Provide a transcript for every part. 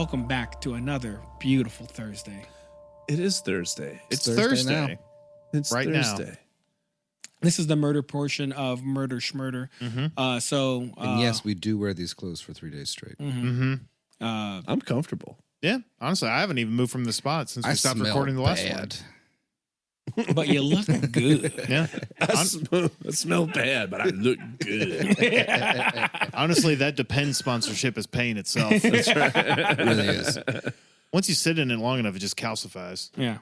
Welcome back to another beautiful Thursday. It is Thursday. It's Thursday. Now. It's right Thursday. now. This is the murder portion of Murder Schmurder. Mm-hmm. And yes, we do wear these clothes for 3 days straight. Mm-hmm. I'm comfortable. Yeah, honestly, I haven't even moved from the spot since we stopped recording the last one. But you look good. Yeah, I smell bad, but I look good. honestly, that Depends sponsorship is paying itself. That's right. It really is. Once you sit in it long enough, it just calcifies. Yeah.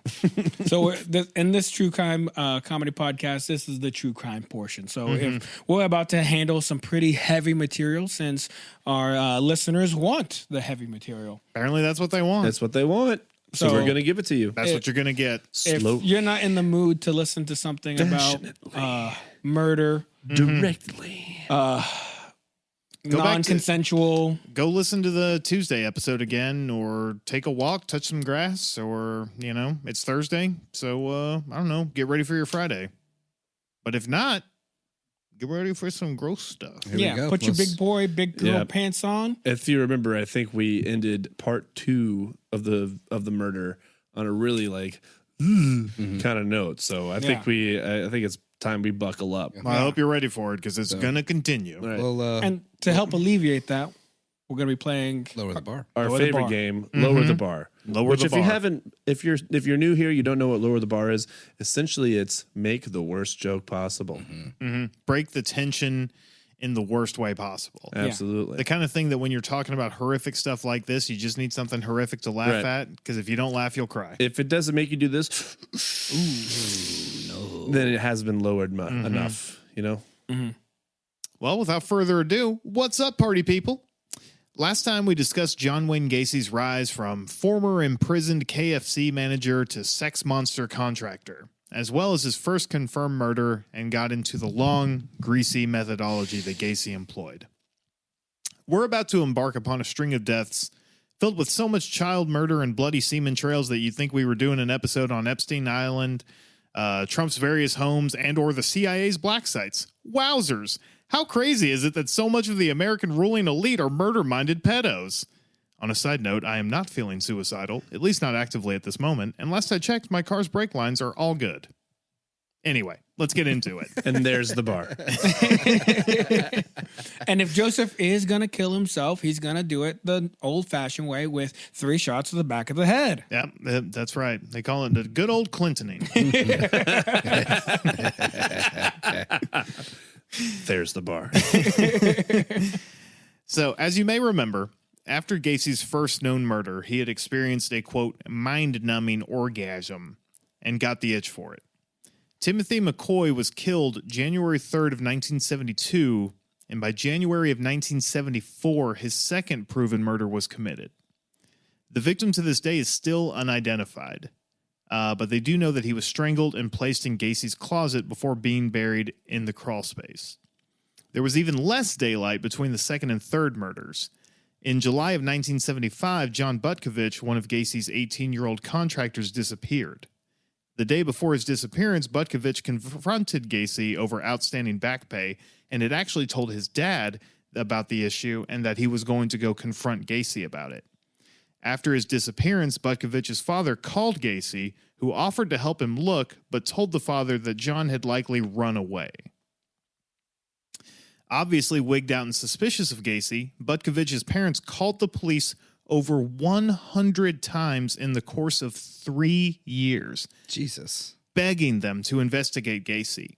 So in this true crime comedy podcast, this is the true crime portion. So if we're about to handle some pretty heavy material, since our listeners want the heavy material. Apparently, that's what they want. That's what they want. So we're going to give it to you. That's what you're going to get. If you're not in the mood to listen to something about murder directly, non-consensual, go listen to the Tuesday episode again, or take a walk, touch some grass, or, it's Thursday. So, I don't know, get ready for your Friday. But if not, get ready for some gross stuff. Put your big boy, big girl pants on. If you remember, I think we ended part 2 of the murder on a really kind of note. So I think it's time we buckle up. Well, I hope you're ready for it, because it's going to continue. Right. Well, And to help alleviate that, we're going to be playing lower the bar. Our Lower the favorite bar. game, Lower the Bar. Lower Which the if bar. you haven't, if you're new here, you don't know what Lower the Bar is. Essentially, it's make the worst joke possible. Break the tension in the worst way possible. Absolutely. The kind of thing that when you're talking about horrific stuff like this, you just need something horrific to laugh at, because if you don't laugh, you'll cry. If it doesn't make you do this, then it has been lowered enough, Well, without further ado, what's up, party people? Last time we discussed John Wayne Gacy's rise from former imprisoned KFC manager to sex monster contractor, as well as his first confirmed murder, and got into the long, greasy methodology that Gacy employed. We're about to embark upon a string of deaths filled with so much child murder and bloody semen trails that you'd think we were doing an episode on Epstein Island, Trump's various homes, and or the CIA's black sites. Wowzers! How crazy is it that so much of the American ruling elite are murder-minded pedos? On a side note, I am not feeling suicidal, at least not actively at this moment, and last I checked, my car's brake lines are all good. Anyway, let's get into it. And there's the bar. And if Joseph is going to kill himself, he's going to do it the old-fashioned way with 3 shots to the back of the head. Yeah, that's right. They call it the good old Clintoning. There's the bar. So, as you may remember, after Gacy's first known murder, he had experienced a, quote, mind-numbing orgasm and got the itch for it. Timothy McCoy was killed January 3rd of 1972, and by January of 1974, his second proven murder was committed. The victim to this day is still unidentified, but they do know that he was strangled and placed in Gacy's closet before being buried in the crawl space. There was even less daylight between the second and third murders. In July of 1975, John Butkovich, one of Gacy's 18-year-old contractors, disappeared. The day before his disappearance, Butkovich confronted Gacy over outstanding back pay and had actually told his dad about the issue and that he was going to go confront Gacy about it. After his disappearance, Butkovich's father called Gacy, who offered to help him look, but told the father that John had likely run away. Obviously wigged out and suspicious of Gacy, Butkovich's parents called the police over 100 times in the course of 3 years. Jesus. Begging them to investigate Gacy.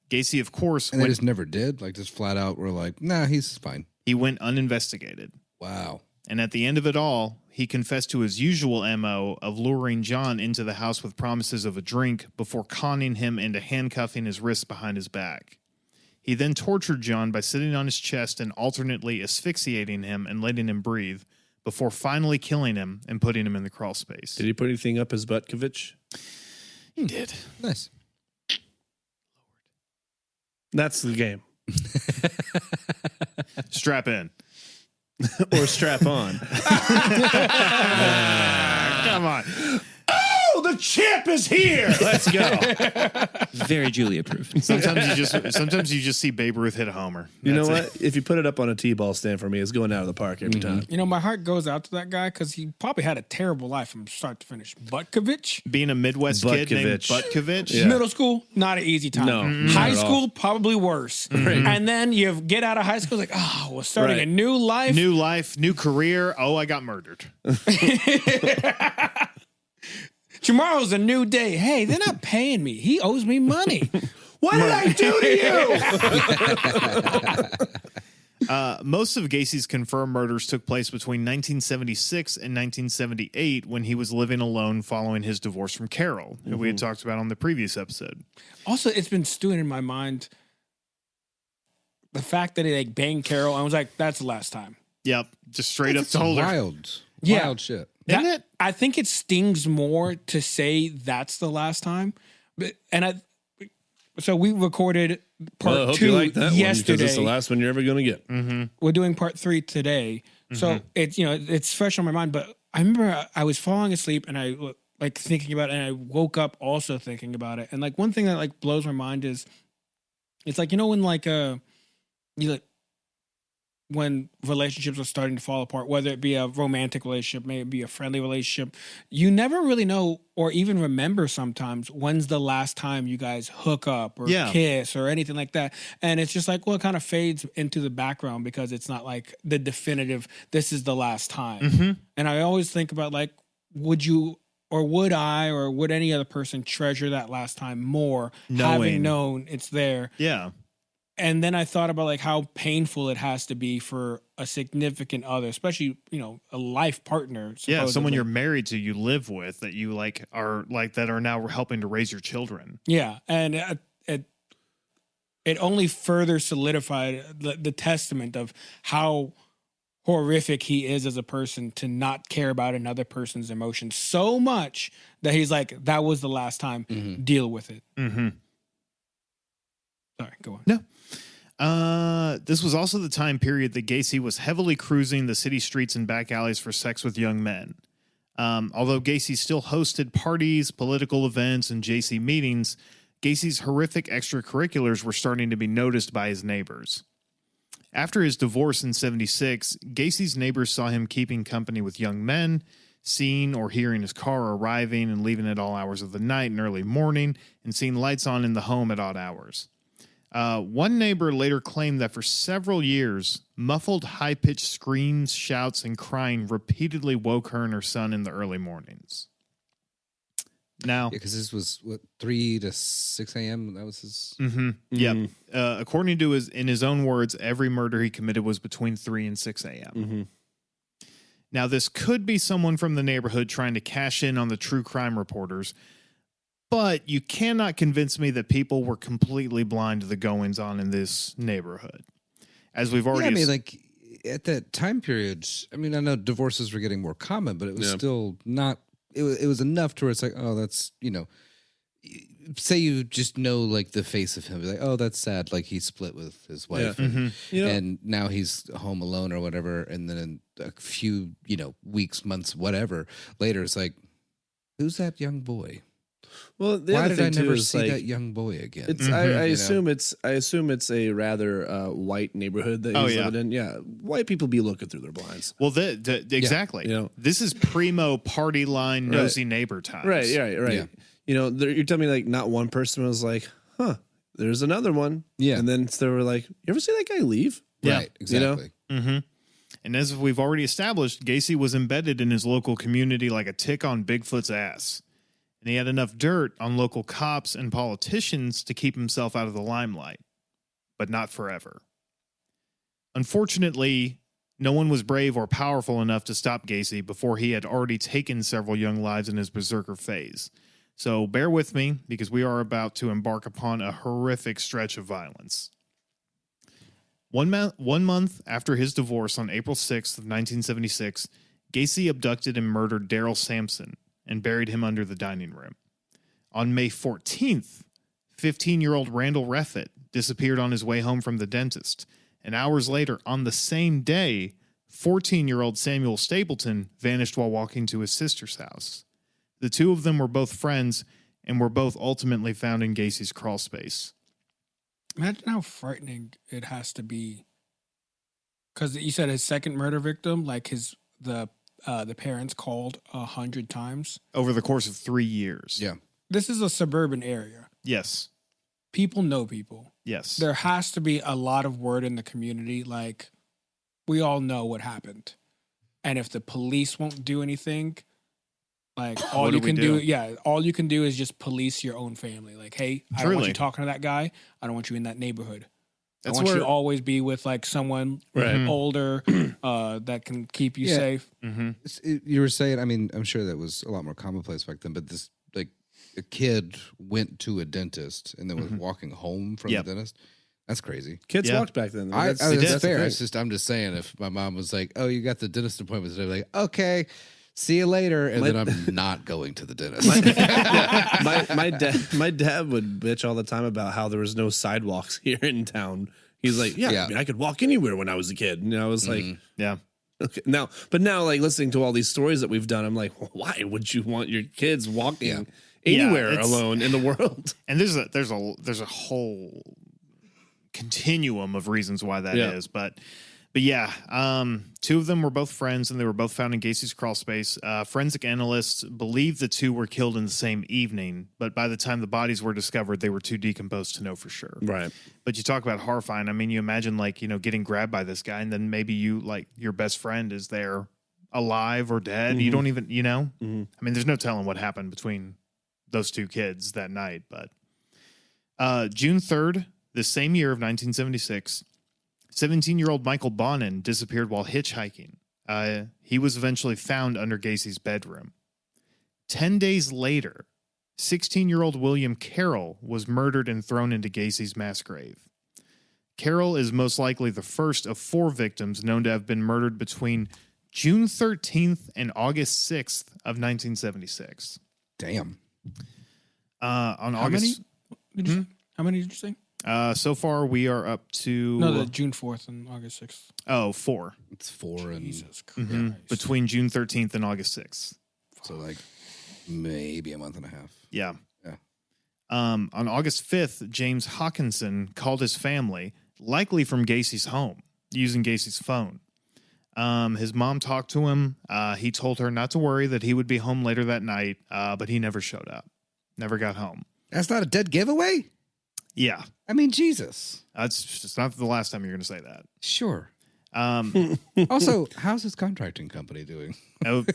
Gacy, of course, And they just never did? Like, just flat out were like, nah, he's fine. he went uninvestigated. Wow. And at the end of it all, he confessed to his usual MO of luring John into the house with promises of a drink before conning him into handcuffing his wrists behind his back. He then tortured John by sitting on his chest and alternately asphyxiating him and letting him breathe, before finally killing him and putting him in the crawl space. Did he put anything up his Butkovich? He did. Nice. That's the game. Strap in. Or strap on. Come on. Oh, the champ is here. Let's go. Very Julia proof. Sometimes you just see Babe Ruth hit a homer. You know That's what? If you put it up on a T-ball stand for me, it's going out of the park every time. You know, my heart goes out to that guy because he probably had a terrible life from start to finish. Butkovich, being a Midwest kid named Butkovich. Butkovich. middle school, not an easy time. No, not High at all. school, probably worse. And then you get out of high school, like, oh, we're starting Right. a new life. New life, new career. Oh, I got murdered. Tomorrow's a new day. Hey, they're not paying me. He owes me money. What did I do to you? Most of Gacy's confirmed murders took place between 1976 and 1978 when he was living alone following his divorce from Carol, who we had talked about on the previous episode. Also, it's been stewing in my mind the fact that he like banged Carol. I was like, that's the last time. Yep, just straight up It's told her. wild shit. Isn't That- it? I think it stings more to say that's the last time. So we recorded part Well, I hope 2 you like that one yesterday. because it's the last one you're ever going to get. We're doing part 3 today. So it's, you know, it's fresh on my mind, but I remember I was falling asleep and I like thinking about it, and I woke up also thinking about it. And like one thing that like blows my mind is it's like, you know, when like when relationships are starting to fall apart, whether it be a romantic relationship, maybe a friendly relationship, you never really know or even remember sometimes when's the last time you guys hook up or kiss or anything like that. And it's just like, well, it kind of fades into the background because it's not like the definitive, this is the last time. And I always think about like, would you or would I or would any other person treasure that last time more, having known it's there? Yeah. And then I thought about like how painful it has to be for a significant other, especially, you know, a life partner. Yeah, someone supposedly. you're married to, you live with, that you like are like that are now helping to raise your children. Yeah, and it only further solidified the testament of how horrific he is as a person to not care about another person's emotions so much that he's like, that was the last time. Deal with it. Sorry, go on. No. This was also the time period that Gacy was heavily cruising the city streets and back alleys for sex with young men. Although Gacy still hosted parties, political events, and JC meetings, Gacy's horrific extracurriculars were starting to be noticed by his neighbors. After his divorce in 1976, Gacy's neighbors saw him keeping company with young men, seeing or hearing his car arriving and leaving at all hours of the night and early morning, and seeing lights on in the home at odd hours. One neighbor later claimed that for several years, muffled high-pitched screams, shouts, and crying repeatedly woke her and her son in the early mornings. Now, because this was 3 to 6 a.m. That was his. Yep. According to his own words, every murder he committed was between 3 and 6 a.m. Now, this could be someone from the neighborhood trying to cash in on the true crime reporters, but you cannot convince me that people were completely blind to the goings on in this neighborhood. As we've already... Yeah, I mean, like, at that time period, I mean, I know divorces were getting more common, but it was still not... It was enough to where it's like, oh, that's, you know... Say you just know, like, the face of him. Like, oh, that's sad. Like, he split with his wife. And, and now he's home alone or whatever. And then in a few, you know, weeks, months, whatever, later, it's like, who's that young boy? Well, the Why other did I thing too never is, see like, that young boy again? It's I assume it's a rather white neighborhood that he's living in. Yeah, white people be looking through their blinds. Well, exactly. You know, this is primo party line nosy neighbor times. Right. Yeah. You know, you're telling me like not one person was like, "Huh, there's another one." Yeah. And then they were like, "You ever see that guy leave?" Yeah. Right, exactly. And as we've already established, Gacy was embedded in his local community like a tick on Bigfoot's ass. And he had enough dirt on local cops and politicians to keep himself out of the limelight. But not forever. Unfortunately, no one was brave or powerful enough to stop Gacy before he had already taken several young lives in his berserker phase. So bear with me, because we are about to embark upon a horrific stretch of violence. 1 month after his divorce on April 6th of 1976, Gacy abducted and murdered Daryl Sampson and buried him under the dining room. On May 14th, 15-year-old Randall Reffett disappeared on his way home from the dentist. And hours later, on the same day, 14-year-old Samuel Stapleton vanished while walking to his sister's house. The two of them were both friends and were both ultimately found in Gacy's crawl space. Imagine how frightening it has to be. Because you said his second murder victim, like the parents called 100 times Over the course of 3 years. Yeah. This is a suburban area. Yes. People know people. Yes. There has to be a lot of word in the community. Like, we all know what happened. And if the police won't do anything, like all you can do is just police your own family. Like, hey, I don't want you talking to that guy. I don't want you in that neighborhood. I want you to always be with like someone older that can keep you safe. Mm-hmm. You were saying, I mean, I'm sure that was a lot more commonplace back then, but this, like, a kid went to a dentist and then was walking home from the dentist. That's crazy. Kids walked back then. That's fair. I'm just saying, if my mom was like, "Oh, you got the dentist appointment today," like, okay, see you later, and then I'm not going to the dentist. My dad would bitch all the time about how there was no sidewalks here in town. He's like, I mean, I could walk anywhere when I was a kid. And I was like, okay. Now, like listening to all these stories that we've done, I'm like, well, why would you want your kids walking anywhere alone in the world? And there's a whole continuum of reasons why that is, but two of them were both friends, and they were both found in Gacy's crawl space. Forensic analysts believe the two were killed in the same evening, but by the time the bodies were discovered, they were too decomposed to know for sure. Right. But you talk about horrifying. I mean, you imagine getting grabbed by this guy, and then maybe your best friend is there alive or dead. You don't even, I mean, there's no telling what happened between those two kids that night. But June 3rd, the same year of 1976, 17-year-old Michael Bonin disappeared while hitchhiking. He was eventually found under Gacy's bedroom. 10 days later, 16-year-old William Carroll was murdered and thrown into Gacy's mass grave. Carroll is most likely the first of 4 victims known to have been murdered between June 13th and August 6th of 1976. Damn. On How August... many? How many did you say? So far, we are up to... No, the June 4th and August 6th. Oh, 4. It's 4 and Jesus Christ. Between June 13th and August 6th. so like maybe a month and a half. Yeah. Yeah. On August 5th, James Hawkinson called his family, likely from Gacy's home, using Gacy's phone. His mom talked to him. He told her not to worry, that he would be home later that night, but he never showed up. Never got home. That's not a dead giveaway? Yeah. I mean, Jesus. It's not the last time you're going to say that. Sure. Also, how's his contracting company doing?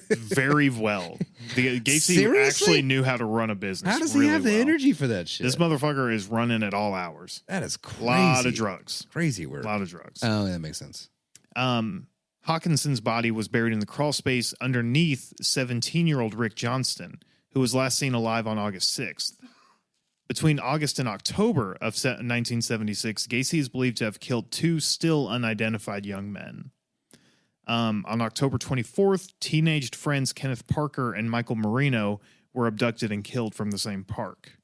Very well. Gacy Seriously? actually knew how to run a business. How does he have the energy for that shit? This motherfucker is running at all hours. That is crazy. A lot of drugs. Crazy work. A lot of drugs. Oh, that makes sense. Hawkinson's body was buried in the crawl space underneath 17-year-old Rick Johnston, who was last seen alive on August 6th. Between August and October of 1976, Gacy is believed to have killed 2 still unidentified young men. On October 24th, teenaged friends Kenneth Parker and Michael Marino were abducted and killed from the same park.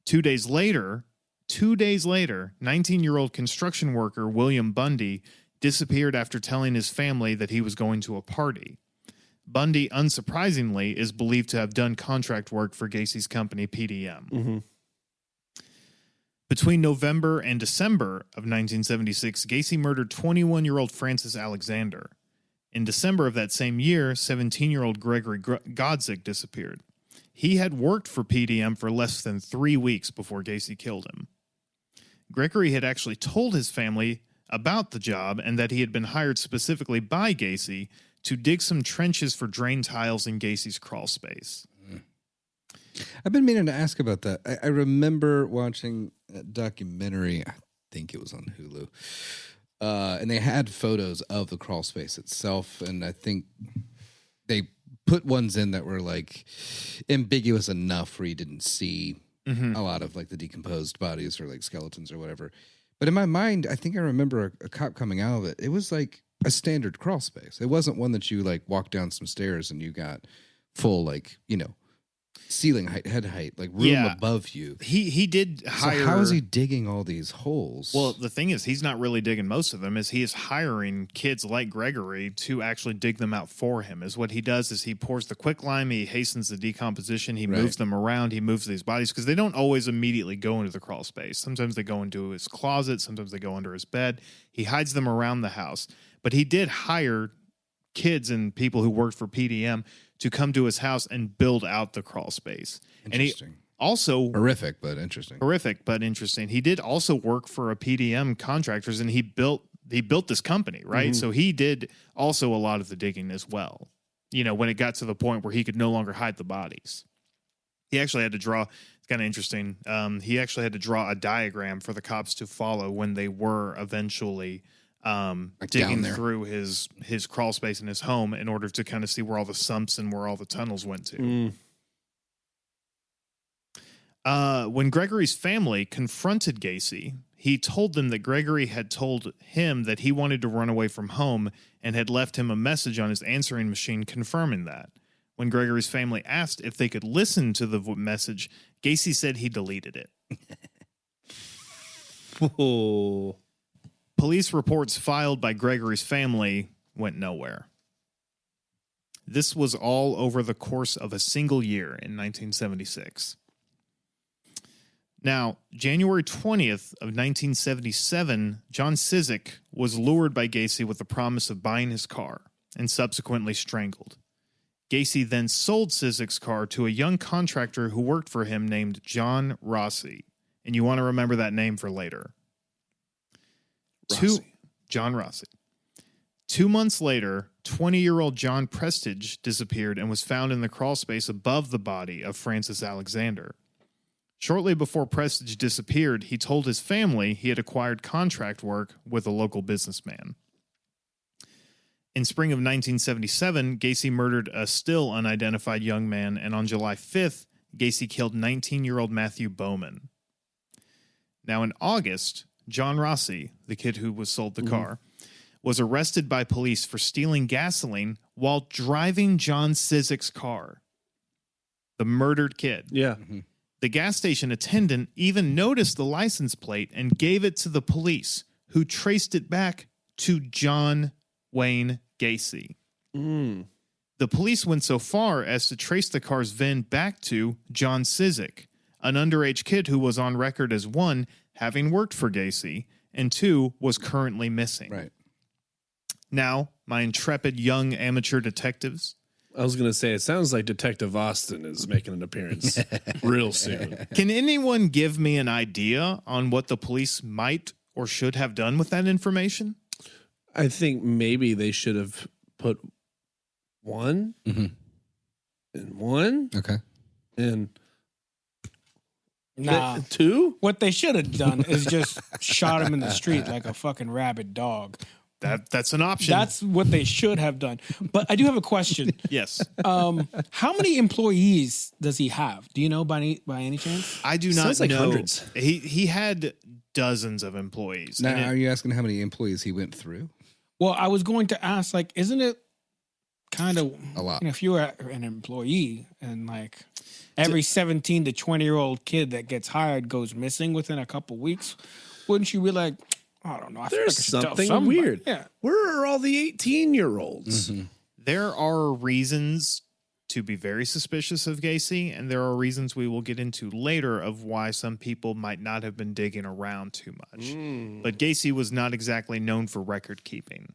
2 days later, 19-year-old construction worker William Bundy disappeared after telling his family that he was going to a party. Bundy, unsurprisingly, is believed to have done contract work for Gacy's company, PDM. Mm-hmm. Between November and December of 1976, Gacy murdered 21-year-old Francis Alexander. In December of that same year, 17-year-old Gregory Godzik disappeared. He had worked for PDM for less than 3 weeks before Gacy killed him. Gregory had actually told his family about the job and that he had been hired specifically by Gacy to dig some trenches for drain tiles in Gacy's crawl space. I've been meaning to ask about that. I remember watching a documentary, I think it was on Hulu, and they had photos of the crawl space itself, and I think they put ones in that were like ambiguous enough where you didn't see a lot of like the decomposed bodies or like skeletons or whatever. But in my mind, I think I remember a cop coming out of it. It was like a standard crawl space. It wasn't one that you like walk down some stairs and you got full like, ceiling height, head height, like room above you. He did hire. So how is he digging all these holes? Well, the thing is, he's not really digging most of them. Is he is hiring kids like Gregory to actually dig them out for him. Is what he does is he pours the quicklime, he hastens the decomposition, he moves them around, he moves these bodies because they don't always immediately go into the crawl space. Sometimes they go into his closet, sometimes they go under his bed. He hides them around the house, but he did hire kids and people who worked for PDM to come to his house and build out the crawl space. Interesting. And he also horrific, but interesting. Horrific, but interesting. He did also work for a PDM contractors, and he built this company, right? So he did also a lot of the digging as well. You know, when it got to the point where he could no longer hide the bodies, he actually had to draw. It's kind of interesting. He actually had to draw a diagram for the cops to follow when they were eventually digging through his crawl space in his home in order to kind of see where all the sumps and where all the tunnels went to. When Gregory's family confronted Gacy, he told them that Gregory had told him that he wanted to run away from home and had left him a message on his answering machine confirming that. When Gregory's family asked if they could listen to the message, Gacy said he deleted it. Oh. Police reports filed by Gregory's family went nowhere. This was all over the course of a single year in 1976. Now, January 20th of 1977, John Cizik was lured by Gacy with the promise of buying his car and subsequently strangled. Gacy then sold Cizik's car to a young contractor who worked for him named John Rossi. And you want to remember that name for later. John Rossi. 2 months later, 20-year-old John Prestige disappeared and was found in the crawl space above the body of Francis Alexander. Shortly before Prestige disappeared, he told his family he had acquired contract work with a local businessman. In spring of 1977, Gacy murdered a still unidentified young man, and on July 5th, Gacy killed 19-year-old Matthew Bowman. Now in August, John Rossi, the kid who was sold the car, was arrested by police for stealing gasoline while driving John Cizik's car. The murdered kid. Yeah. The gas station attendant even noticed the license plate and gave it to the police, who traced it back to John Wayne Gacy. The police went so far as to trace the car's VIN back to John Cizik, an underage kid who was on record as 1, having worked for Gacy, and 2, was currently missing. Right. Now, my intrepid young amateur detectives. I was going to say, it sounds like Detective Austin is making an appearance real soon. Can anyone give me an idea on what the police might or should have done with that information? I think maybe they should have put 1 and 1. Okay. And Nah. 2? What they should have done is just shot him in the street like a fucking rabid dog. That's an option. That's what they should have done. But I do have a question. Yes. How many employees does he have? Do you know by any chance? I do not Sounds like know. hundreds. He had dozens of employees. Now, And are you asking how many employees he went through? Well, I was going to ask, like, isn't it kind of A lot. You know, if you were an employee and like every 17 to 20-year-old kid that gets hired goes missing within a couple weeks, wouldn't you be like, I don't know, I feel like I There's should tell something somebody. weird. Yeah. Where are all the 18-year-olds? There are reasons to be very suspicious of Gacy, and there are reasons we will get into later of why some people might not have been digging around too much. But Gacy was not exactly known for record keeping.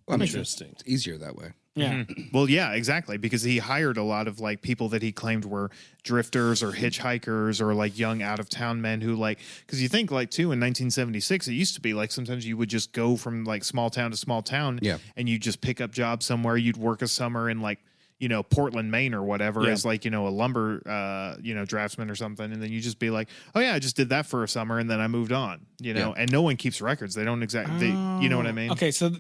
Well, Interesting. It's easier that way. Yeah. Well, yeah, exactly, because he hired a lot of like people that he claimed were drifters or hitchhikers or like young out of town men who like, because you think like too in 1976 it used to be like sometimes you would just go from like small town to small town, and you just pick up jobs somewhere. You'd work a summer in like, you know, Portland, Maine or whatever as like, you know, a lumber draftsman or something, and then you just be like, oh yeah, I just did that for a summer and then I moved on, you know. And no one keeps records. They don't exactly, you know what I mean? Okay, so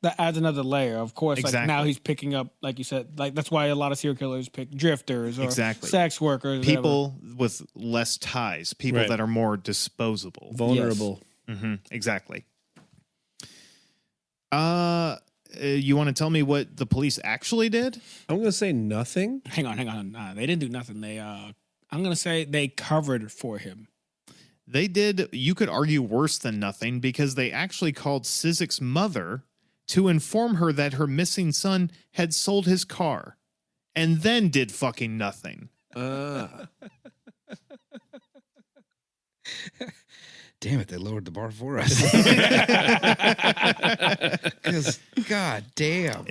that adds another layer. Of course, like Exactly. now he's picking up, like you said, like that's why a lot of serial killers pick drifters or sex workers, people with less ties, people Right. that are more disposable, Vulnerable. Exactly. You want to tell me what the police actually did? I'm going to say nothing. Hang on. They didn't do nothing. I'm going to say they covered for him. They did, you could argue, worse than nothing, because they actually called Sizek's mother to inform her that her missing son had sold his car, and then did fucking nothing. Damn it, they lowered the bar for us. Because, god damn,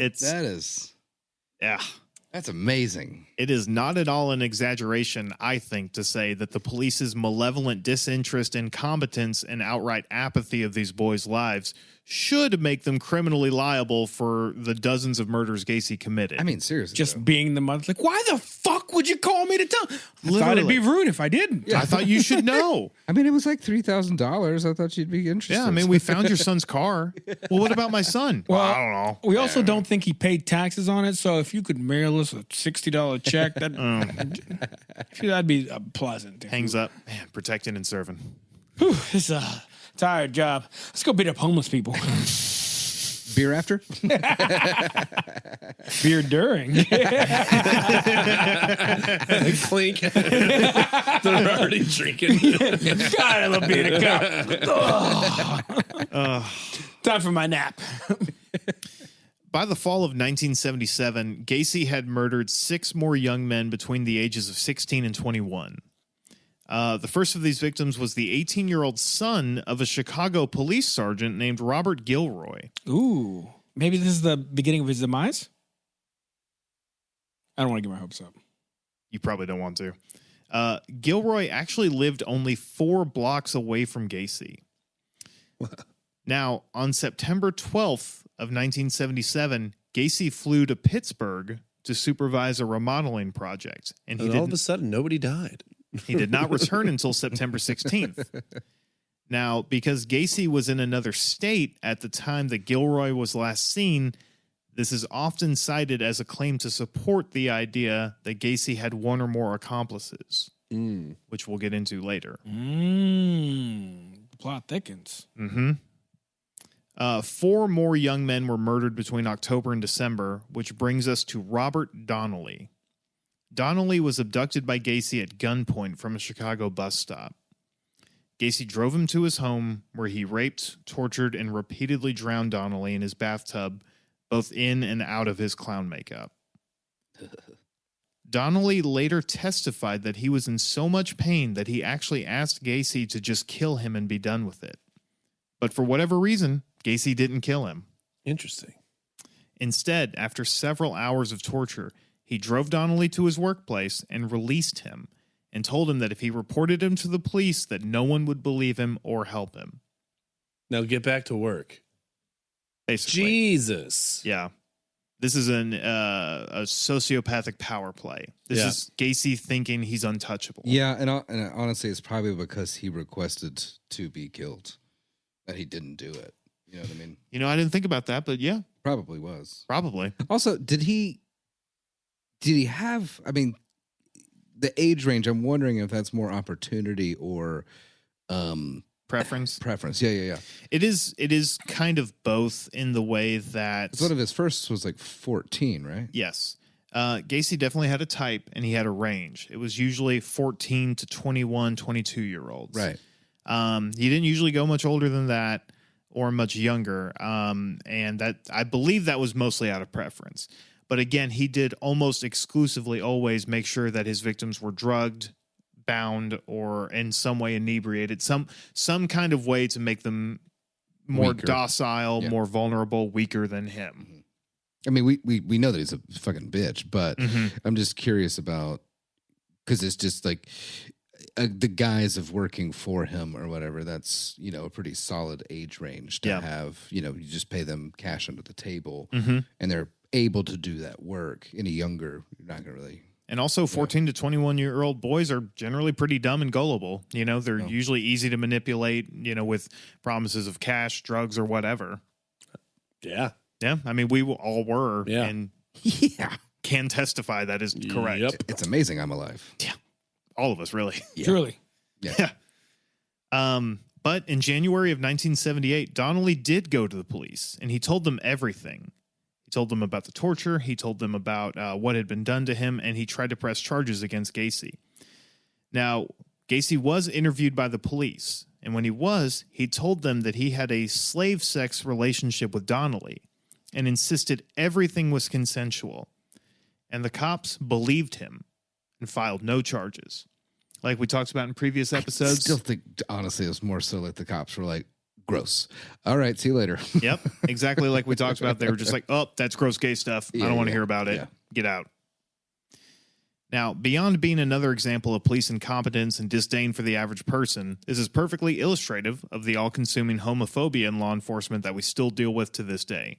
that's amazing. It is not at all an exaggeration, I think, to say that the police's malevolent disinterest, incompetence, and outright apathy of these boys' lives should make them criminally liable for the dozens of murders Gacy committed. I mean, seriously. Just being the mother. Like, why the fuck would you call me to tell? I thought it'd be rude if I didn't. Yeah. I thought you should know. I mean, it was like $3,000. I thought you'd be interested. Yeah, I mean, we found your son's car. Well, what about my son? Well, I don't know. We also don't think he paid taxes on it. So if you could mail us a $60 check, that'd be pleasant. Hangs up. Man, protecting and serving. Whew, it's a tired job. Let's go beat up homeless people. Beer after? Beer during. Clink. They're already drinking. God, I love being a cop. Time for my nap. By the fall of 1977, Gacy had murdered 6 more young men between the ages of 16 and 21. The first of these victims was the 18-year-old son of a Chicago police sergeant named Robert Gilroy. Ooh. Maybe this is the beginning of his demise? I don't want to get my hopes up. You probably don't want to. Gilroy actually lived only 4 blocks away from Gacy. Now, on September 12th of 1977, Gacy flew to Pittsburgh to supervise a remodeling project. And all of a sudden, nobody died. He did not return until September 16th. Now, because Gacy was in another state at the time that Gilroy was last seen, this is often cited as a claim to support the idea that Gacy had one or more accomplices, which we'll get into later. The plot thickens. 4 more young men were murdered between October and December, which brings us to Robert Donnelly. Donnelly was abducted by Gacy at gunpoint from a Chicago bus stop. Gacy drove him to his home, where he raped, tortured, and repeatedly drowned Donnelly in his bathtub, both in and out of his clown makeup. Donnelly later testified that he was in so much pain that he actually asked Gacy to just kill him and be done with it. But for whatever reason, Gacy didn't kill him. Interesting. Instead, after several hours of torture, he drove Donnelly to his workplace and released him, and told him that if he reported him to the police, that no one would believe him or help him. Now get back to work. Basically. Jesus. Yeah. This is a sociopathic power play. This is Gacy thinking he's untouchable. Yeah, and honestly, it's probably because he requested to be killed that he didn't do it. You know what I mean? You know, I didn't think about that, but yeah. Probably was. Probably. Also, did he have, I mean, the age range, I'm wondering if that's more opportunity or preference. Yeah. It is kind of both in the way that one of his firsts was like 14, right? Yes. Gacy definitely had a type and he had a range. It was usually 14 to 21, 22-year-olds. Right. He didn't usually go much older than that or much younger. And that, I believe that was mostly out of preference. But again, he did almost exclusively always make sure that his victims were drugged, bound, or in some way inebriated. Some kind of way to make them more docile, more vulnerable, weaker than him. I mean, we know that he's a fucking bitch, but I'm just curious about, because it's just like the guise of working for him or whatever. That's, you know, a pretty solid age range to have. You know, you just pay them cash under the table, and they're able to do that work. Any younger, you're not gonna really. And also 14 to 21-year-old boys are generally pretty dumb and gullible. You know, they're usually easy to manipulate, you know, with promises of cash, drugs, or whatever. Yeah. Yeah. I mean, we all were. Yeah. And can testify that is correct. Yep. It's amazing I'm alive. Yeah. All of us, really. Truly. Yeah. But in January of 1978, Donnelly did go to the police, and he told them everything. He told them about the torture. He told them about what had been done to him, and he tried to press charges against Gacy. Now, Gacy was interviewed by the police, and when he told them that he had a slave sex relationship with Donnelly and insisted everything was consensual. And the cops believed him and filed no charges. Like we talked about in previous episodes. I still think, honestly, it was more so like the cops were like, gross. All right, see you later. Yep, exactly like we talked about. They were just like, oh, that's gross gay stuff. I don't want to hear about it. Yeah. Get out. Now, beyond being another example of police incompetence and disdain for the average person, this is perfectly illustrative of the all-consuming homophobia in law enforcement that we still deal with to this day.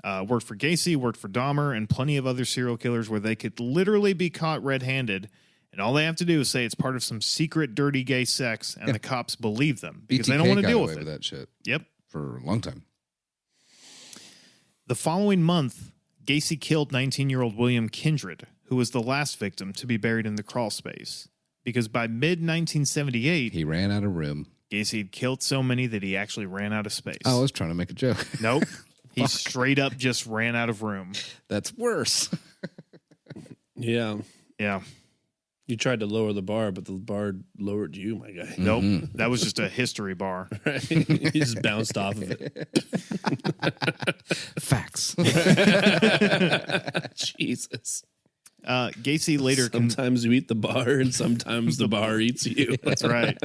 Worked for Gacy, worked for Dahmer, and plenty of other serial killers where they could literally be caught red-handed, and all they have to do is say it's part of some secret dirty gay sex, and the cops believe them because they don't want to deal with it. That shit. Yep. For a long time. The following month, Gacy killed 19-year-old William Kindred, who was the last victim to be buried in the crawl space. Because by mid-1978... he ran out of room. Gacy had killed so many that he actually ran out of space. Oh, I was trying to make a joke. Nope. He straight up just ran out of room. That's worse. Yeah. Yeah. You tried to lower the bar, but the bar lowered you, my guy. Nope. That was just a history bar. Right? He just bounced off of it. Facts. Jesus. Gacy later... Sometimes you eat the bar, and sometimes the bar eats you. That's right.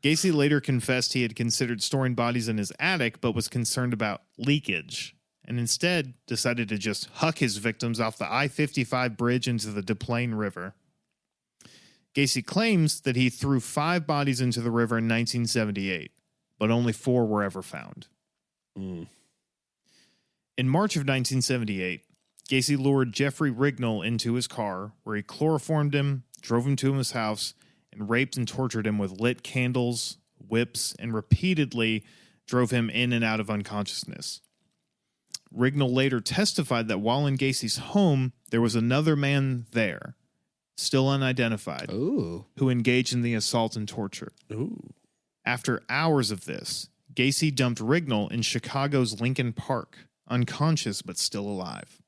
Gacy later confessed he had considered storing bodies in his attic, but was concerned about leakage, and instead decided to just huck his victims off the I-55 bridge into the Des Plaines River. Gacy claims that he threw 5 bodies into the river in 1978, but only 4 were ever found. In March of 1978, Gacy lured Jeffrey Rignall into his car, where he chloroformed him, drove him to his house, and raped and tortured him with lit candles, whips, and repeatedly drove him in and out of unconsciousness. Rignall later testified that while in Gacy's home, there was another man there, still unidentified, Ooh. who engaged in the assault and torture. Ooh. After hours of this, Gacy dumped Rignall in Chicago's Lincoln Park, unconscious but still alive.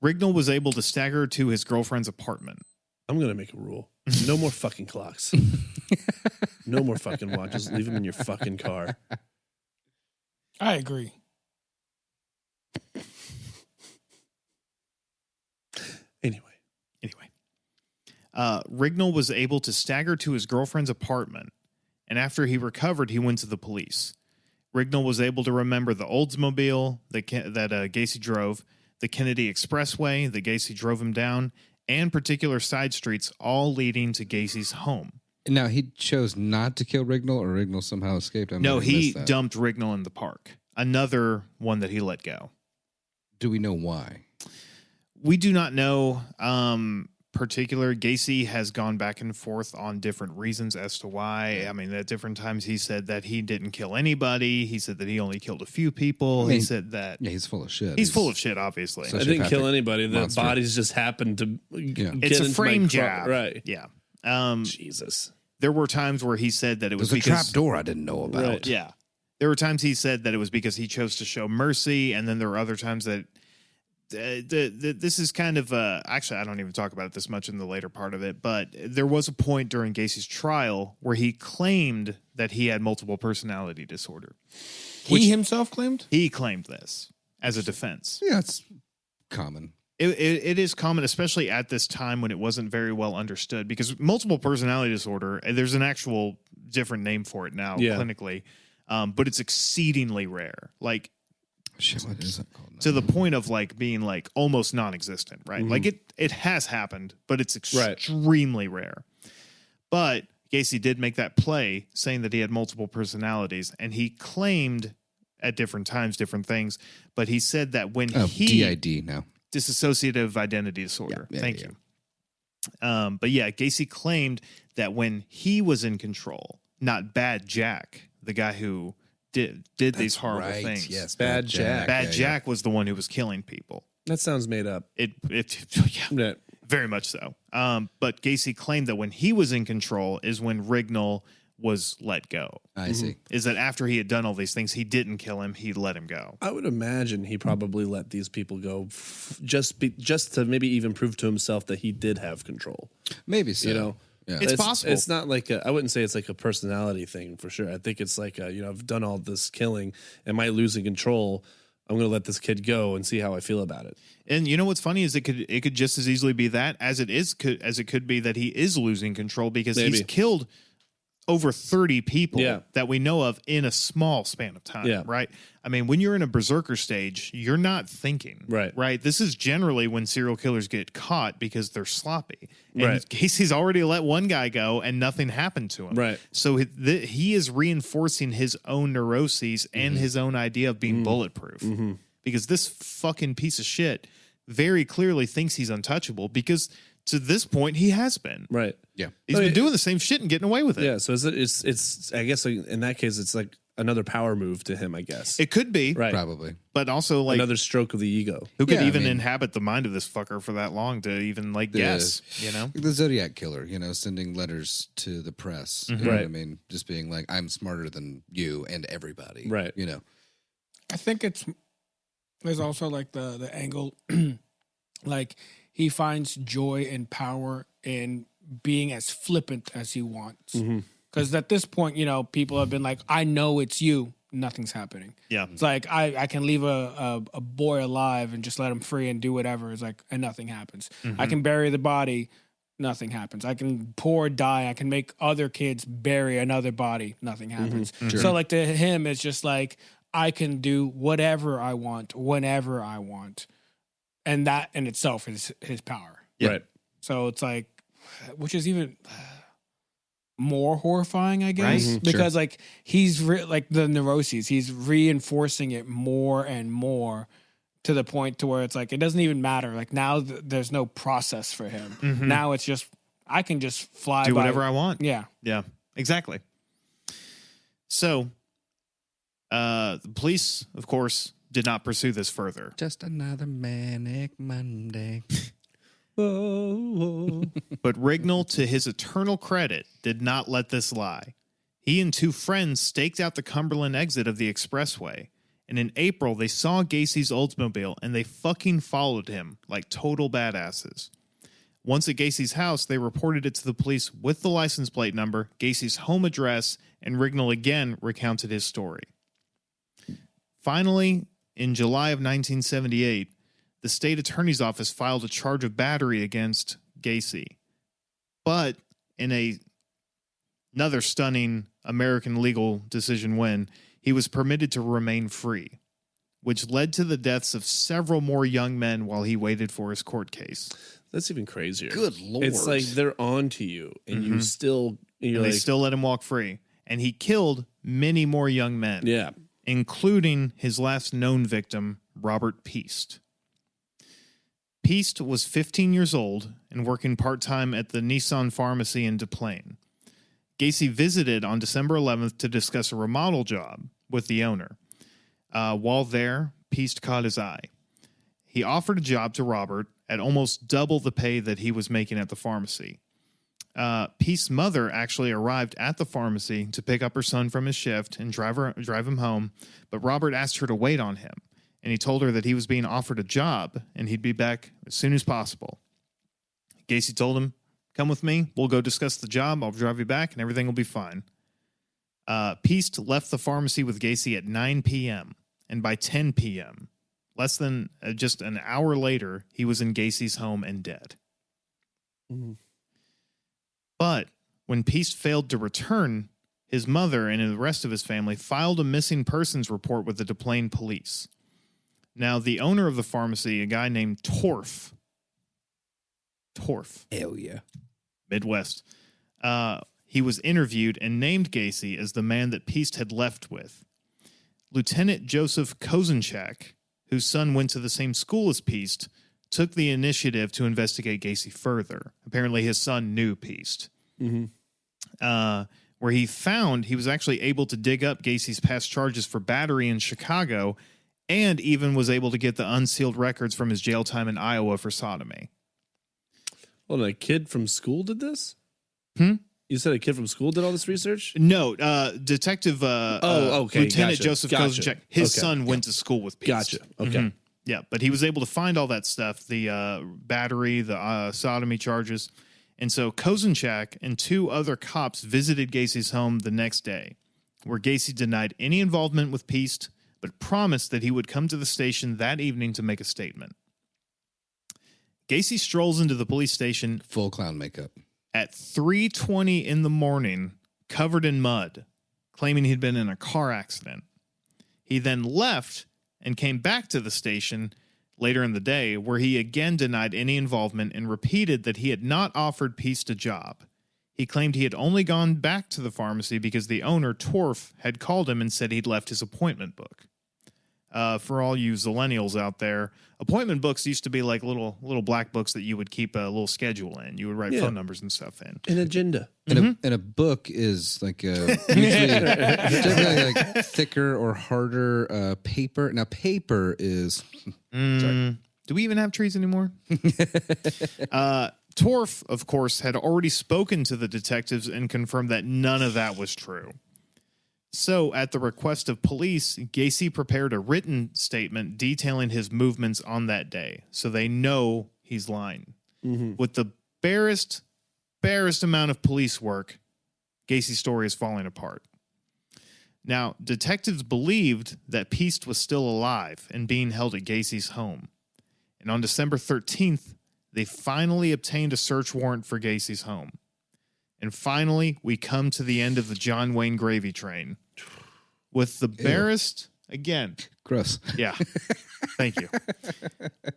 Rignall was able to stagger to his girlfriend's apartment. I'm going to make a rule. No more fucking clocks. No more fucking watches. Leave them in your fucking car. I agree. Anyway. Rignall was able to stagger to his girlfriend's apartment, and after he recovered, he went to the police. Rignall was able to remember the Oldsmobile that Gacy drove, the Kennedy Expressway that Gacy drove him down, and particular side streets, all leading to Gacy's home. Now, he chose not to kill Rignall, or Rignall somehow escaped? No, he dumped Rignall in the park. Another one that he let go. Do we know why? We do not know. Particular, Gacy has gone back and forth on different reasons as to why. I mean, at different times he said that he didn't kill anybody. He said that he only killed a few people. He said that... Yeah, he's full of shit. He's full of shit, obviously. I didn't kill anybody. The bodies just happened to get It's a into frame my job. Right. Yeah. Jesus. There were times where he said that it was There's a because... trap door I didn't know about. Right. Yeah. There were times he said that it was because he chose to show mercy, and then there were other times that this is kind of actually I don't even talk about it this much in the later part of it, but there was a point during Gacy's trial where he claimed that he had multiple personality disorder. He himself claimed? He claimed this as a defense. Yeah, it's common. It is common, especially at this time when it wasn't very well understood, because multiple personality disorder, there's an actual different name for it now clinically, but it's exceedingly rare. Like, shit, what is it called now? To the point of like being like almost non-existent, right? Like it has happened, but it's extremely rare. But Gacy did make that play saying that he had multiple personalities, and he claimed at different times different things, but he said that when DID now. Dissociative identity disorder. Thank you. But yeah, Gacy claimed that when he was in control, not Bad Jack, the guy who did these horrible things. Yes, Bad Jack. Bad Jack was the one who was killing people. That sounds made up. Very much so. But Gacy claimed that when he was in control is when Rignall was let go. I see. Is that after he had done all these things, he didn't kill him. He let him go. I would imagine he probably let these people go just to maybe even prove to himself that he did have control. Maybe so. You know, Yeah. It's possible. It's not like I wouldn't say it's like a personality thing for sure. I think it's like I've done all this killing. Am I losing control? I'm going to let this kid go and see how I feel about it. And you know what's funny is it could just as easily be that as it could be that he is losing control because Maybe. he's killed over 30 people Yeah. that we know of in a small span of time. Yeah. Right. I mean, when you're in a berserker stage, you're not thinking. Right. Right. This is generally when serial killers get caught because they're sloppy. And Right. Gacy's already let one guy go and nothing happened to him. Right. So he is reinforcing his own neuroses and his own idea of being bulletproof. Because this fucking piece of shit very clearly thinks he's untouchable because to this point he has been. Right. Yeah. He's been doing the same shit and getting away with it. Yeah. So it's I guess in that case it's like another power move to him. I guess. It could be, Right. Probably. but also like Another stroke of the ego. who could Yeah, I even mean- inhabit the mind of this fucker for that long to even like guess, you know? The Zodiac Killer, sending letters to the press. You know what I mean? Just being like, I'm smarter than you and everybody. Right. I think there's also like the angle, like he finds joy and power in being as flippant as he wants. Because at this point, people have been like, I know it's you. Nothing's happening. Yeah. It's like I can leave a boy alive and just let him free and do whatever. It's like, and nothing happens. I can bury the body. Nothing happens. I can pour dye. I can make other kids bury another body. Nothing happens. So like to him, it's just like, I can do whatever I want, whenever I want. And that in itself is his power. Yeah. Right. So it's like, which is even more horrifying, I guess, Right. because like he's like the neuroses, he's reinforcing it more and more to the point to where it's like, it doesn't even matter. Like now there's no process for him. Now it's just, I can just fly Do by. whatever I want. Yeah. Yeah, exactly. So, the police, of course, did not pursue this further. Just another manic Monday. But Rignall, to his eternal credit, did not let this lie. He and two friends staked out the Cumberland exit of the expressway. And in April, they saw Gacy's Oldsmobile and they fucking followed him like total badasses. Once at Gacy's house, they reported it to the police with the license plate number, Gacy's home address, and Rignall again recounted his story. Finally, in July of 1978, the state attorney's office filed a charge of battery against Gacy. But in another stunning American legal decision win, he was permitted to remain free, which led to the deaths of several more young men while he waited for his court case. That's even crazier. Good Lord. It's like they're on to you, and you still And like, they still let him walk free. And he killed many more young men, yeah. including his last known victim, Robert Piest. Piest was 15 years old and working part-time at the Nissan pharmacy in Des Plaines. Gacy visited on December 11th to discuss a remodel job with the owner. While there, Piest caught his eye. He offered a job to Robert at almost double the pay that he was making at the pharmacy. Piest's mother actually arrived at the pharmacy to pick up her son from his shift and drive him home, but Robert asked her to wait on him, and he told her that he was being offered a job and he'd be back as soon as possible. Gacy told him, "Come with me, we'll go discuss the job, I'll drive you back, and everything will be fine." Piest left the pharmacy with Gacy at 9 p.m., and by 10 p.m., less than just an hour later, he was in Gacy's home and dead. But when Piest failed to return, his mother and the rest of his family filed a missing persons report with the Des Plaines police. Now, the owner of the pharmacy, a guy named Torf, Hell yeah. Midwest, he was interviewed and named Gacy as the man that Piest had left with. Lieutenant Joseph Kozenchak, whose son went to the same school as Piest, took the initiative to investigate Gacy further. Apparently, his son knew Piest. Where he found he was actually able to dig up Gacy's past charges for battery in Chicago and even was able to get the unsealed records from his jail time in Iowa for sodomy. Well, a kid from school did this? Hmm? You said a kid from school did all this research? No, Detective Lieutenant gotcha. Joseph Gotcha. Kozenchak, his Okay. son went to school with Peast. Gotcha. Okay. Yeah, but he was able to find all that stuff, the battery, the sodomy charges. And so Kozenchak and 2 other cops visited Gacy's home the next day, where Gacy denied any involvement with Peast, but promised that he would come to the station that evening to make a statement. Gacy strolls into the police station Full clown makeup. at 3:20 in the morning, covered in mud, claiming he'd been in a car accident. He then left and came back to the station later in the day, where he again denied any involvement and repeated that he had not offered Peast a job. He claimed he had only gone back to the pharmacy because the owner, Torf, had called him and said he'd left his appointment book. For all you Zillennials out there, appointment books used to be like little black books that you would keep a little schedule in. You would write phone numbers and stuff in. An agenda. And a book is like usually generally like thicker or harder paper. Now paper is sorry. Do we even have trees anymore? Torf, of course, had already spoken to the detectives and confirmed that none of that was true. So, at the request of police, Gacy prepared a written statement detailing his movements on that day, so they know he's lying. With the barest amount of police work, Gacy's story is falling apart. Now, detectives believed that Peast was still alive and being held at Gacy's home. And on December 13th, they finally obtained a search warrant for Gacy's home. And finally, we come to the end of the John Wayne gravy train. With the barest, again. gross. Yeah. Thank you.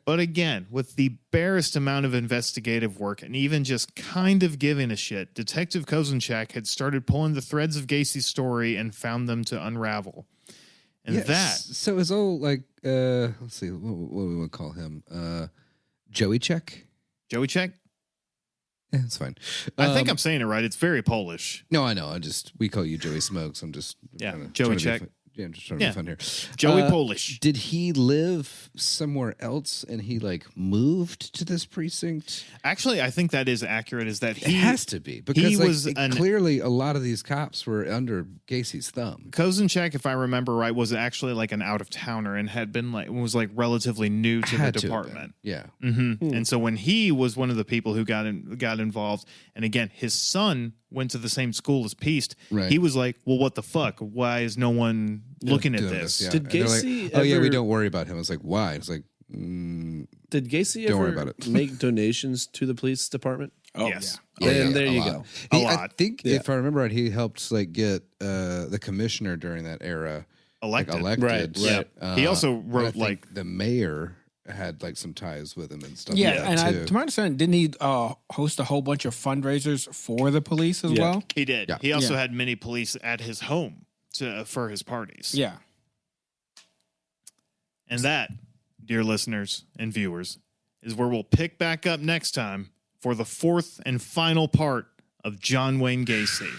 But again, with the barest amount of investigative work and even just kind of giving a shit, Detective Kozenchak had started pulling the threads of Gacy's story and found them to unravel. And that. So his old, like, let's see, what we would call him? Joey Check? Joey Check? Yeah, it's fine. I think I'm saying it right. It's very Polish. No, I know. we call you Joey Smokes. I'm just Joey Check. I'm just trying to be fun here. Joey Polish. Did he live somewhere else and he like moved to this precinct? Actually, I think that is accurate. Is that It has to be because he like, was clearly a lot of these cops were under Gacy's thumb. Kozenchak, if I remember right, was actually like an out of towner and was like relatively new to the department. Yeah. And so when he was one of the people who got involved, and again, his son went to the same school as Peast. Right. He was like, "Well, what the fuck? Why is no one looking at Doing this?" yeah. Did And they're Gacy like, oh yeah, we ever- don't worry about him. It's like, why? It's like, Did Gacy Don't worry ever about it. make donations to the police department? Oh, Yes. yeah. And there a you lot. go. A I lot. think if I remember right, he helped like get the commissioner during that era Elected. like, elected. Right, Yeah. right. He also and I wrote think like the mayor had like some ties with him and stuff. Yeah, like and that too. to my understanding, didn't he host a whole bunch of fundraisers for the police as well? he did. Yeah. He also Yeah. had many police at his home for his parties. Yeah. And that, dear listeners and viewers, is where we'll pick back up next time for the fourth and final part of John Wayne Gacy.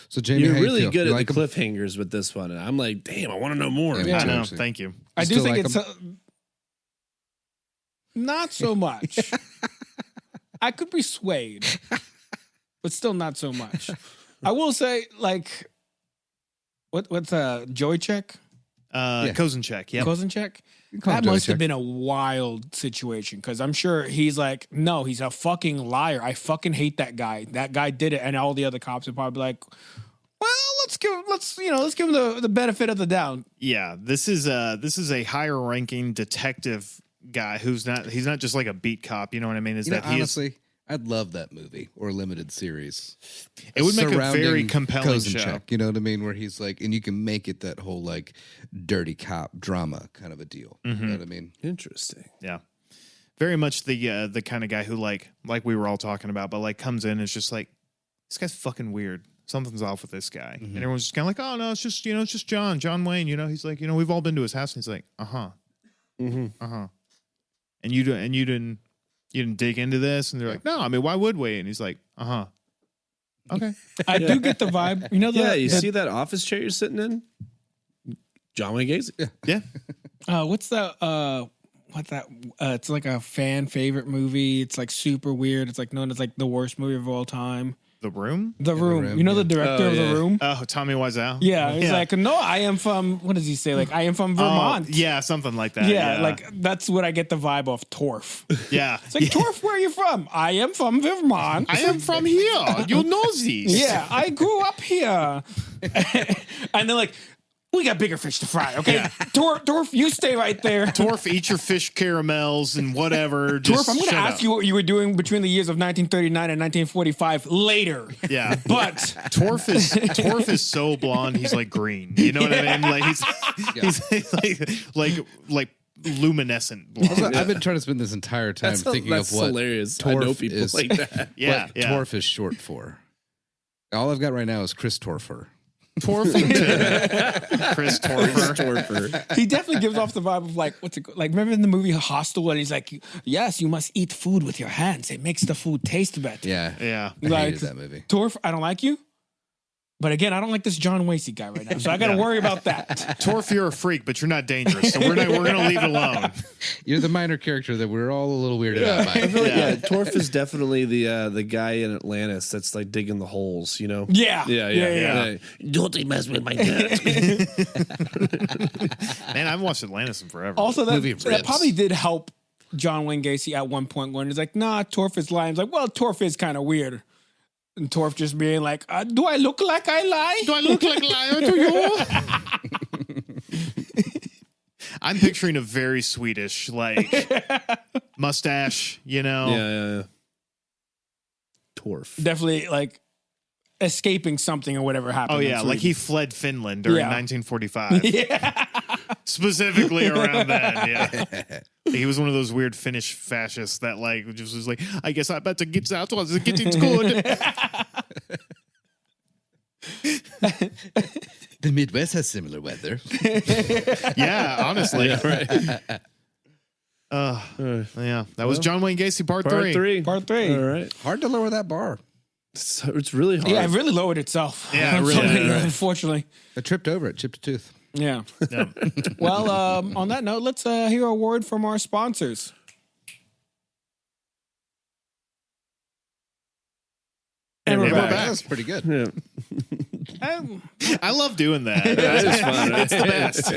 So Jamie, You're how you really feel? good You at like the him? cliffhangers with this one. And I'm like, damn, I want to know more. Yeah, me Yeah. I too, know. actually. Thank you. I do still think like it's not so much. I could be swayed, but still not so much. I will say, like, what's Joey Check? Kozenchak. Yep. Kozenchak? You can call him That Joey must have Check. been a wild situation because I'm sure he's like, no, he's a fucking liar. I fucking hate that guy. That guy did it, and all the other cops would probably be like, well, let's give him the benefit of the doubt. Yeah, this is a higher ranking detective guy he's not just like a beat cop. You know what I mean? Honestly, I'd love that movie or limited series. It would make a Surrounding very compelling Kozenchak, show. You know what I mean? Where he's like, and you can make it that whole like dirty cop drama kind of a deal. You know what I mean? Interesting. Yeah, very much the kind of guy who like we were all talking about, but like comes in and is just like, this guy's fucking weird. Something's off with this guy, and everyone's just kind of like, oh no, it's just John Wayne. You know, he's like, we've all been to his house, and he's like, and you didn't dig into this, and they're like, no, I mean, why would we? And he's like, okay. I do get the vibe. You know, You see that office chair you're sitting in? John Wayne Gacy. Yeah. what's that? It's like a fan favorite movie. It's like super weird. It's like known as like the worst movie of all time. The Room? The Room. You know the director of The Room? Oh, Tommy Wiseau? Yeah. He's like, no, I am from, what does he say? Like, I am from Vermont. Yeah, something like that. Yeah, like that's what I get the vibe of Torf. Yeah. It's like, Torf, where are you from? I am from Vermont. I am from here. You know this. Yeah, I grew up here. And then like, we got bigger fish to fry, okay? Yeah. Torf, you stay right there. Torf, eat your fish caramels and whatever. Torf, I'm going to ask you what you were doing between the years of 1939 and 1945 later. Yeah. But Torf is so blonde, he's like green. You know what I mean? Like he's like luminescent blonde. Also, I've been trying to spend this entire time thinking of what hilarious. Torf I know people is, like that. Yeah, what Torf is short for. All I've got right now is Chris Torfer. Torfington. Chris Torfer. he definitely gives off the vibe of like, what's it like? Remember in the movie Hostel, and he's like, yes, you must eat food with your hands. It makes the food taste better. Yeah. I like, hated that movie. Torf, I don't like you. But again, I don't like this John Wasey guy right now, so I got to worry about that. Torf, you're a freak, but you're not dangerous, so we're gonna leave it alone. You're the minor character that we're all a little weirded out by. Torf is definitely the guy in Atlantis that's like digging the holes, you know? Yeah. Don't mess with my cat. Man, I haven't watched Atlantis in forever. Also, that probably did help John Wayne Gacy at one point when he's like, nah, Torf is lying. He's like, well, Torf is kind of weird. And Torf just being like, do I look like I lie? Do I look like a liar to you? I'm picturing a very Swedish, like, mustache, you know? Yeah. Torf. Definitely, like, escaping something or whatever happened. Oh, yeah, like he fled Finland during 1945. Yeah. Specifically around then, yeah. He was one of those weird Finnish fascists that, like, just was like, I guess I better get out while the getting's good. The Midwest has similar weather. Yeah, honestly. Yeah, right. Yeah, that was John Wayne Gacy Part 3. Part 3. All right. Hard to lower that bar. It's really hard. Yeah, it really lowered itself. Yeah, it really did. Unfortunately. I tripped over it, chipped a tooth. Yeah. Well, on that note, let's hear a word from our sponsors. And we're back. That was pretty good. Yeah. I love doing that. That is fun. It's the best.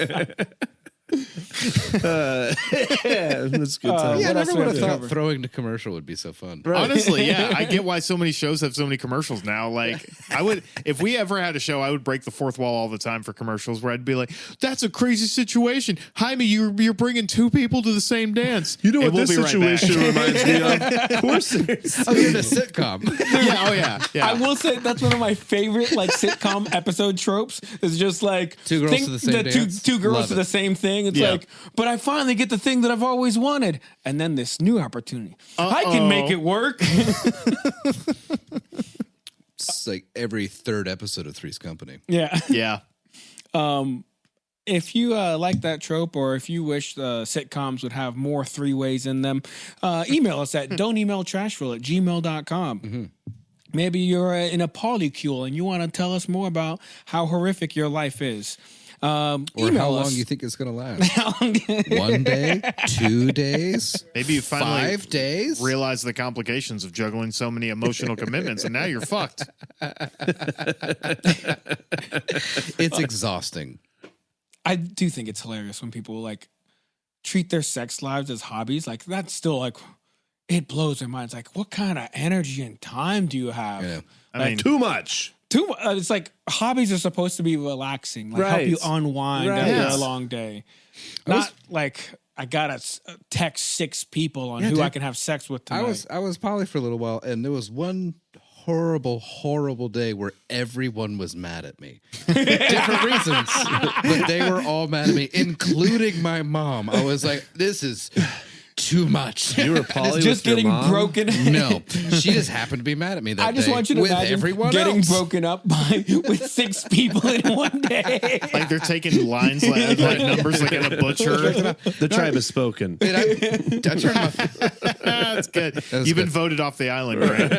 That's a good time. Yeah, I What else never do we would have have to thought cover? throwing to commercial would be so fun. Honestly, yeah, I get why so many shows have so many commercials now. Like, I would, if we ever had a show, I would break the fourth wall all the time for commercials where I'd be like, "That's a crazy situation, Jaime. You're bringing two people to the same dance." You know what And we'll this be right back. situation reminds me of? Of course it is. Oh, you're in a sitcom. Yeah, oh yeah. I will say that's one of my favorite like sitcom episode tropes. Is just like Two girls to the same dance? Two girls Love to it. the same thing. It's Yeah. like, but I finally get the thing that I've always wanted, and then this new opportunity. I can make it work. It's like every third episode of Three's Company. Yeah. Yeah. If you like that trope, or if you wish sitcoms would have more three ways in them, email us at don'temailtrashful@gmail.com. Maybe you're in a polycule and you want to tell us more about how horrific your life is. Or Email how long us. you think it's going to last. 1 day? 2 days? Maybe you finally 5 days? realize the complications of juggling so many emotional commitments, and now you're fucked. It's exhausting. I do think it's hilarious when people like treat their sex lives as hobbies. Like that's still like it blows their minds. Like what kind of energy and time do you have? Yeah. I mean, Too much. It's like hobbies are supposed to be relaxing, like help Right. you unwind Right. after Yes. a long day. Not like I gotta text 6 people on who dude. I can have sex with tonight. I was poly for a little while, and there was one horrible day where everyone was mad at me. Different reasons, but they were all mad at me, including my mom. I was like, this is too much. You were poly just with your getting mom? broken. No, she just happened to be mad at me that I just day want you to with imagine everyone getting else. broken up with 6 people in one day. like they're taking lines like numbers like in a butcher. The tribe has spoken. And I turned my That's good. was You've been good. voted off the island, right?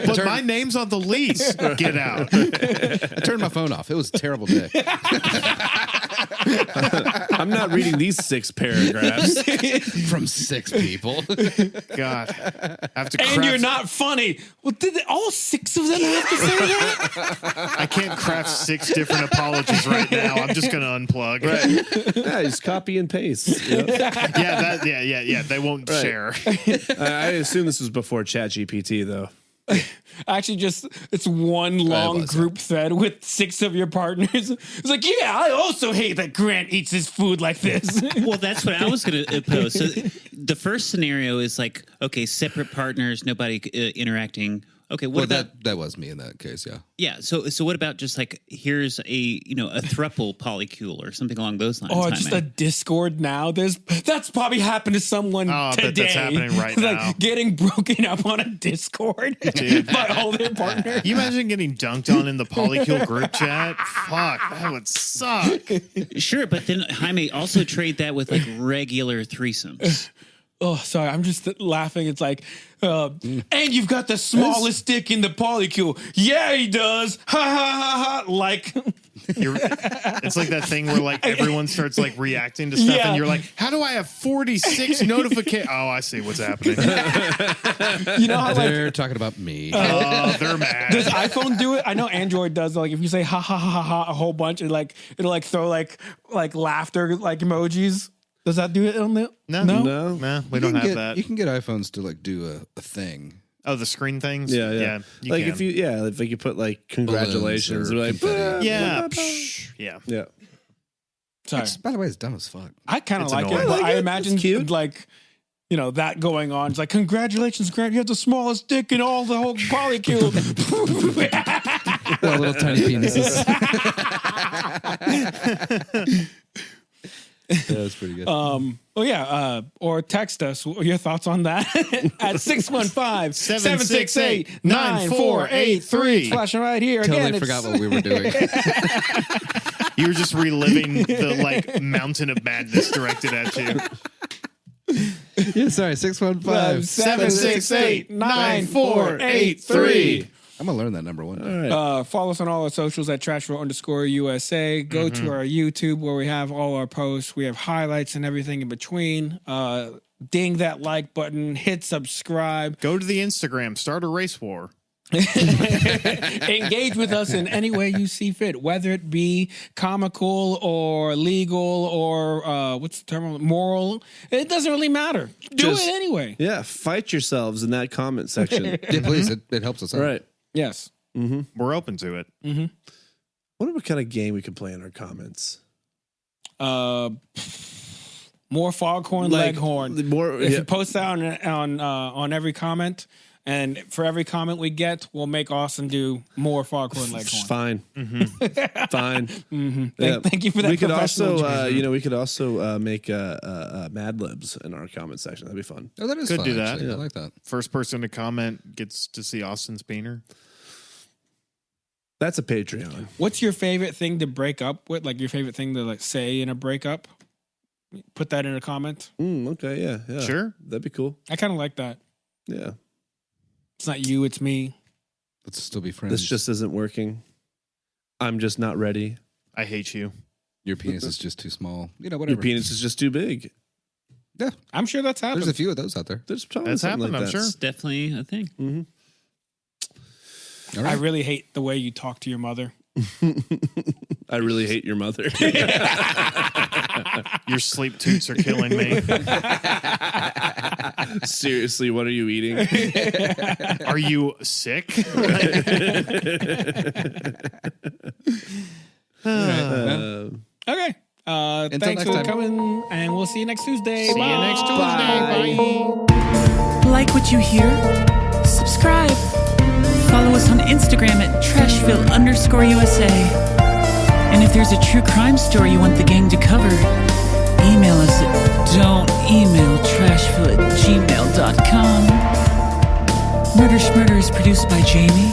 But my name's on the lease. Get out. I turned my phone off. It was a terrible day. I'm not reading these 6 paragraphs. From 6 people. God. I have to And you're not funny. Well, did all 6 of them have to say that? I can't craft 6 different apologies right now. I'm just going to unplug. Right. Yeah, just copy and paste. Yep. Yeah. They won't share. I assume this was before ChatGPT, though. Actually, it's one long group thread with 6 of your partners. It's like, yeah, I also hate that Grant eats his food like this. Well, that's what I was going to pose. So the first scenario is like, okay, separate partners, nobody interacting. Okay, what about that was me in that case, yeah. Yeah, so what about just like here's a thruple polycule or something along those lines? Or just a Discord now. That's probably happened to someone today. That's happening right now. Like getting broken up on a Discord by all their partners. You imagine getting dunked on in the polycule group chat? Fuck, that would suck. Sure, but then Jaime also trade that with like regular threesomes. Oh, sorry. I'm just laughing. It's like, and you've got the smallest dick in the polycule. Yeah, he does. Ha ha ha ha. Like, it's like that thing where like everyone starts like reacting to stuff, and you're like, how do I have 46 notifications? Oh, I see what's happening. You know how they're talking about me. Oh, they're mad. Does iPhone do it? I know Android does. Like, if you say ha ha ha ha ha a whole bunch, it'll throw like laughter like emojis. Does that do it on the? No, we don't have that. You can get iPhones to like do a thing. Oh, the screen things. Yeah. Like can. if you put like congratulations or like yeah. Sorry. By the way, it's dumb as fuck. I kind of like annoying. it, but I It's imagine cute. like, that going on. It's like, congratulations, Grant. You have the smallest dick in all the whole polycule. Little tiny penises. Yeah, that's pretty good. Or text us your thoughts on that at 615-768-9483. Flashing right here. Totally Again, forgot what we were doing. You were just reliving the like mountain of madness directed at you. Yeah, sorry, 615-768-9483. I'm gonna learn that number one. All right. Follow us on all our socials at _USA. Go to our YouTube where we have all our posts. We have highlights and everything in between. Ding that like button. Hit subscribe. Go to the Instagram. Start a race war. Engage with us in any way you see fit, whether it be comical or legal or what's the term? Moral. It doesn't really matter. Do it anyway. Yeah, fight yourselves in that comment section. Yeah, please. It helps us out. All right. Yes. Mm-hmm. We're open to it. Mm-hmm. Wonder what kind of game we could play in our comments. More foghorn, leghorn. More. If you post that on every comment, and for every comment we get, we'll make Austin do more foghorn, leghorn. Fine. Mm-hmm. Fine. Mm-hmm. Thank you for that. We could also, make Mad Libs in our comment section. That'd be fun. Oh, that is Could fun, do that. actually. Yeah. I like that. First person to comment gets to see Austin's beaner. That's a Patreon. What's your favorite thing to break up with? Like your favorite thing to like say in a breakup? Put that in a comment. Okay. Yeah. Sure. That'd be cool. I kind of like that. Yeah. It's not you, it's me. Let's still be friends. This just isn't working. I'm just not ready. I hate you. Your penis is just too small. Whatever. Your penis is just too big. Yeah. I'm sure that's happened. There's a few of those out there. There's probably That's something happened, like I'm that. sure. It's definitely a thing. Mm-hmm. All right. I really hate the way you talk to your mother. I really hate your mother. Your sleep toots are killing me. Seriously, what are you eating? Are you sick? Okay. Thanks next for time. coming, and we'll see you next Tuesday. See you next Tuesday. Bye. Like what you hear? Subscribe. Follow us on Instagram at Trashville_USA. And if there's a true crime story you want the gang to cover, email us at don'temailtrashville@gmail.com. Murder Schmurder is produced by Jamie.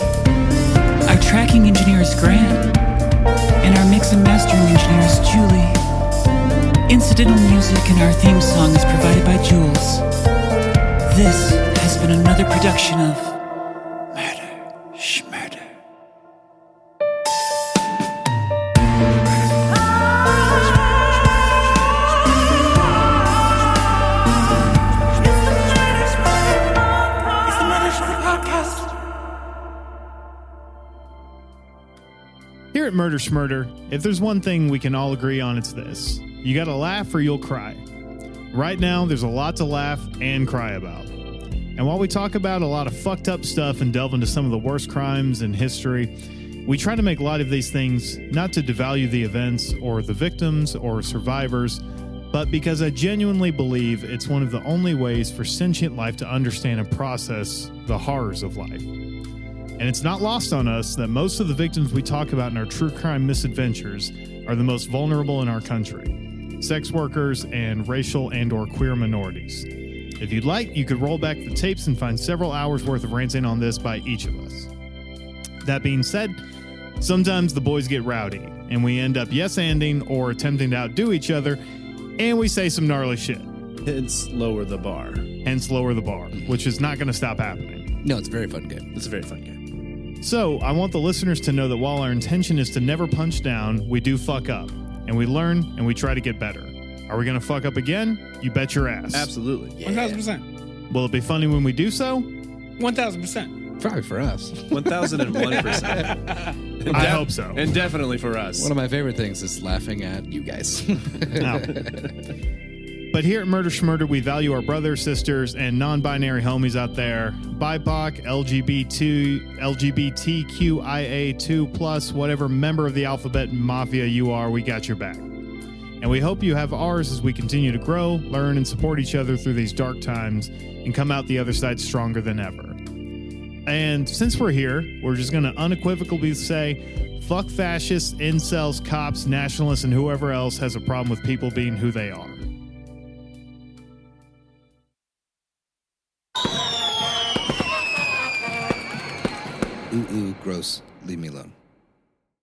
Our tracking engineer is Grant. And our mix and mastering engineer is Julie. Incidental music and our theme song is provided by Jules. This has been another production of Murder Schmurder. Here at Murder Schmurder, if there's one thing we can all agree on, it's this. You gotta laugh or you'll cry. Right now, there's a lot to laugh and cry about. And while we talk about a lot of fucked up stuff and delve into some of the worst crimes in history, we try to make light of these things not to devalue the events or the victims or survivors, but because I genuinely believe it's one of the only ways for sentient life to understand and process the horrors of life. And it's not lost on us that most of the victims we talk about in our true crime misadventures are the most vulnerable in our country: sex workers and racial and or queer minorities. If you'd like, you could roll back the tapes and find several hours worth of ranting on this by each of us. That being said, sometimes the boys get rowdy and we end up yes-anding or attempting to outdo each other, and we say some gnarly shit. Hence lower the bar. Which is not going to stop happening. No, it's a very fun game. It's a very fun game. So I want the listeners to know that while our intention is to never punch down, we do fuck up, and we learn and we try to get better. Are we going to fuck up again? You bet your ass. Absolutely. 1,000%. Will it be funny when we do so? 1,000%. Probably for us. 1,001%. I hope so. And definitely for us. One of my favorite things is laughing at you guys. No. But here at Murder Schmurder, we value our brothers, sisters, and non-binary homies out there. BIPOC, LGBTQIA2+, whatever member of the alphabet mafia you are, we got your back. And we hope you have ours as we continue to grow, learn, and support each other through these dark times and come out the other side stronger than ever. And since we're here, we're just going to unequivocally say, fuck fascists, incels, cops, nationalists, and whoever else has a problem with people being who they are. Ooh, gross. Leave me alone.